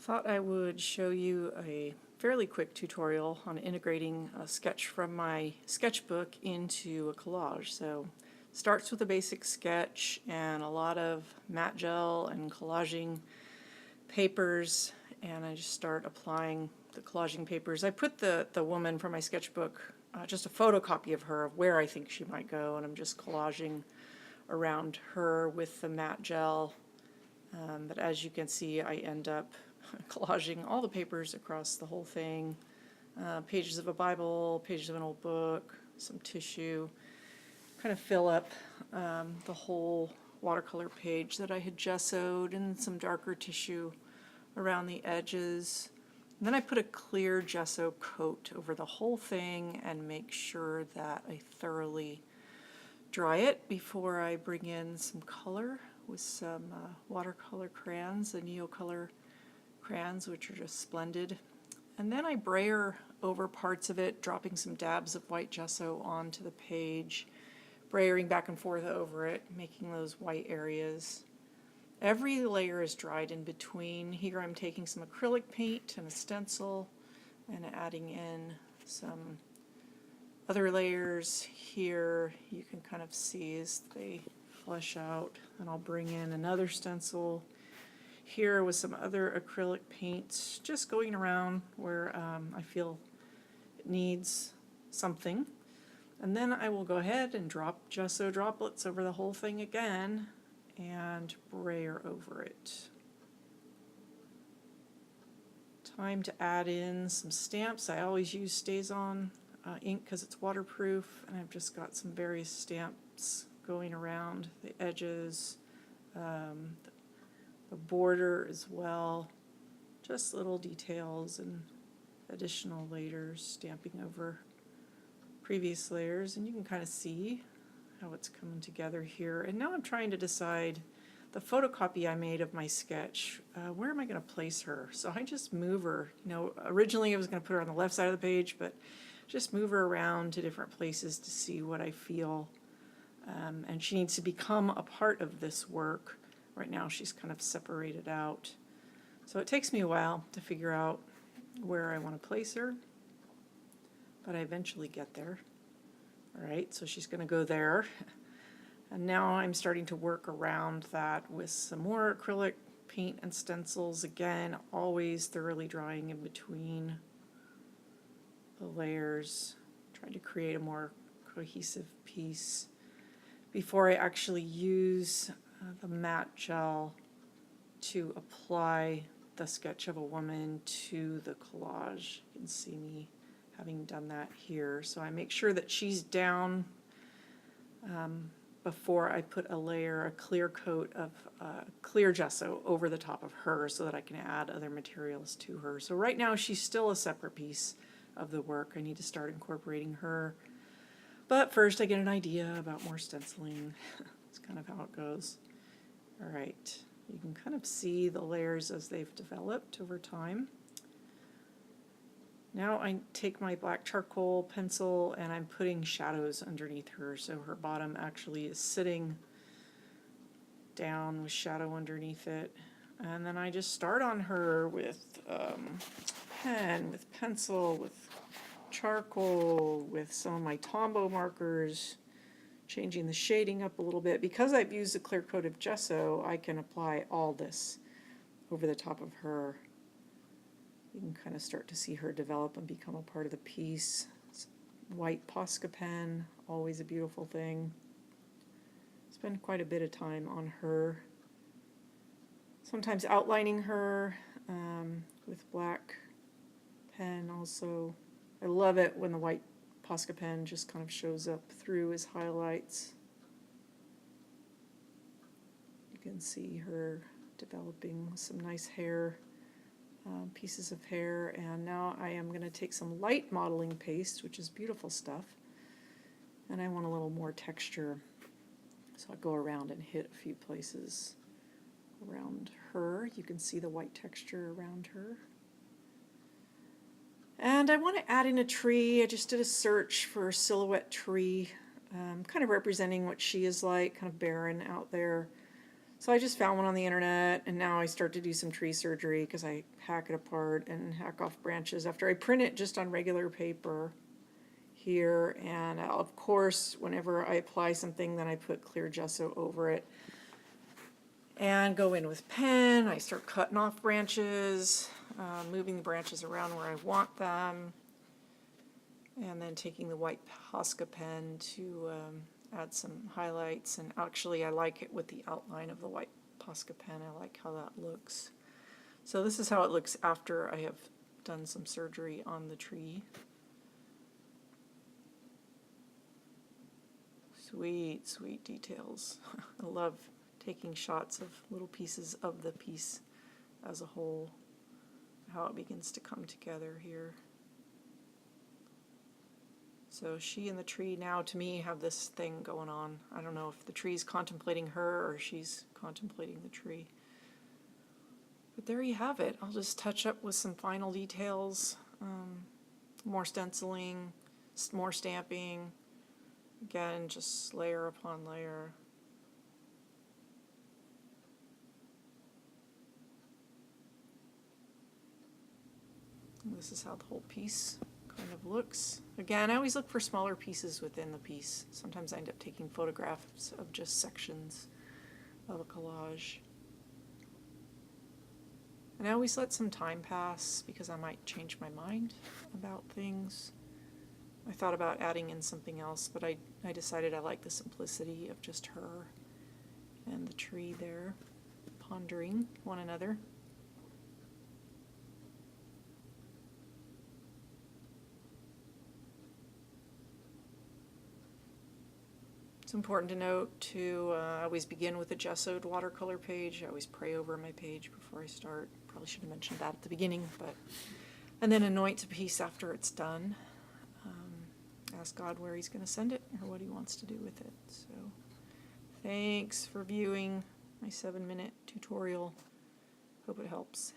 Thought I would show you a fairly quick tutorial on integrating a sketch from my sketchbook into a collage. So starts with a basic sketch and a lot of matte gel and collaging papers, and I just start applying the collaging papers. I put the woman from my sketchbook, just a photocopy of her, of where I think she might go, and I'm just collaging around her with the matte gel. But as you can see, I end up collaging all the papers across the whole thing. Pages of a Bible, pages of an old book, some tissue. Kind of fill up the whole watercolor page that I had gessoed, and some darker tissue around the edges. And then I put a clear gesso coat over the whole thing and make sure that I thoroughly dry it before I bring in some color with some watercolor crayons, the Neocolor crayons, which are just splendid. And then I brayer over parts of it, dropping some dabs of white gesso onto the page, brayering back and forth over it, making those white areas. Every layer is dried in between. Here I'm taking some acrylic paint and a stencil and adding in some other layers. Here you can kind of see as they flesh out, and I'll bring in another stencil here with some other acrylic paints, just going around where I feel it needs something. And then I will go ahead and drop gesso droplets over the whole thing again and brayer over it. Time to add in some stamps. I always use StazOn ink because it's waterproof, and I've just got some various stamps going around the edges, the border as well. Just little details and additional layers stamping over previous layers, and you can kind of see how it's coming together here. And now I'm trying to decide the photocopy I made of my sketch, where am I going to place her? So I just move her. You know, originally I was going to put her on the left side of the page, but just move her around to different places to see what I feel. And she needs to become a part of this work. Right now she's kind of separated out. So it takes me a while to figure out where I want to place her, but I eventually get there. All right, so she's going to go there. And now I'm starting to work around that with some more acrylic paint and stencils. Again, always thoroughly drying in between the layers, trying to create a more cohesive piece before I actually use the matte gel to apply the sketch of a woman to the collage. You can see me having done that here. So I make sure that she's down before I put a clear coat of clear gesso over the top of her so that I can add other materials to her. So right now she's still a separate piece of the work. I need to start incorporating her. But first I get an idea about more stenciling. That's kind of how it goes. All right, you can kind of see the layers as they've developed over time. Now I take my black charcoal pencil and I'm putting shadows underneath her, so her bottom actually is sitting down with shadow underneath it. And then I just start on her with pen, with pencil, with charcoal, with some of my Tombow markers, changing the shading up a little bit. Because I've used a clear coat of gesso, I can apply all this over the top of her. You can kind of start to see her develop and become a part of the piece. White Posca pen, always a beautiful thing. Spend quite a bit of time on her. Sometimes outlining her with black pen also. I love it when the white Posca pen just kind of shows up through as highlights. You can see her developing some nice hair. Pieces of hair, and now I am going to take some light modeling paste, which is beautiful stuff, and I want a little more texture, so I go around and hit a few places around her. You can see the white texture around her. And I want to add in a tree. I just did a search for a silhouette tree, kind of representing what she is like, kind of barren out there. So I just found one on the internet, and now I start to do some tree surgery because I hack it apart and hack off branches after I print it just on regular paper here. And of course, whenever I apply something, then I put clear gesso over it and go in with pen. I start cutting off branches, moving the branches around where I want them, and then taking the white Posca pen to add some highlights. And actually I like it with the outline of the white Posca pen. I like how that looks. So this is how it looks after I have done some surgery on the tree. Sweet, sweet details. I love taking shots of little pieces of the piece as a whole, how it begins to come together here. So she and the tree now, to me, have this thing going on. I don't know if the tree's contemplating her or she's contemplating the tree. But there you have it. I'll just touch up with some final details, more stenciling, more stamping. Again, just layer upon layer. And this is how the whole piece kind of looks. Again, I always look for smaller pieces within the piece. Sometimes I end up taking photographs of just sections of a collage. And I always let some time pass because I might change my mind about things. I thought about adding in something else, but I decided I like the simplicity of just her and the tree there pondering one another. It's important to note to always begin with a gessoed watercolor page. I always pray over my page before I start. Probably should have mentioned that at the beginning, and then anoint a piece after it's done. Ask God where He's going to send it or what He wants to do with it. So, thanks for viewing my 7-minute tutorial. Hope it helps.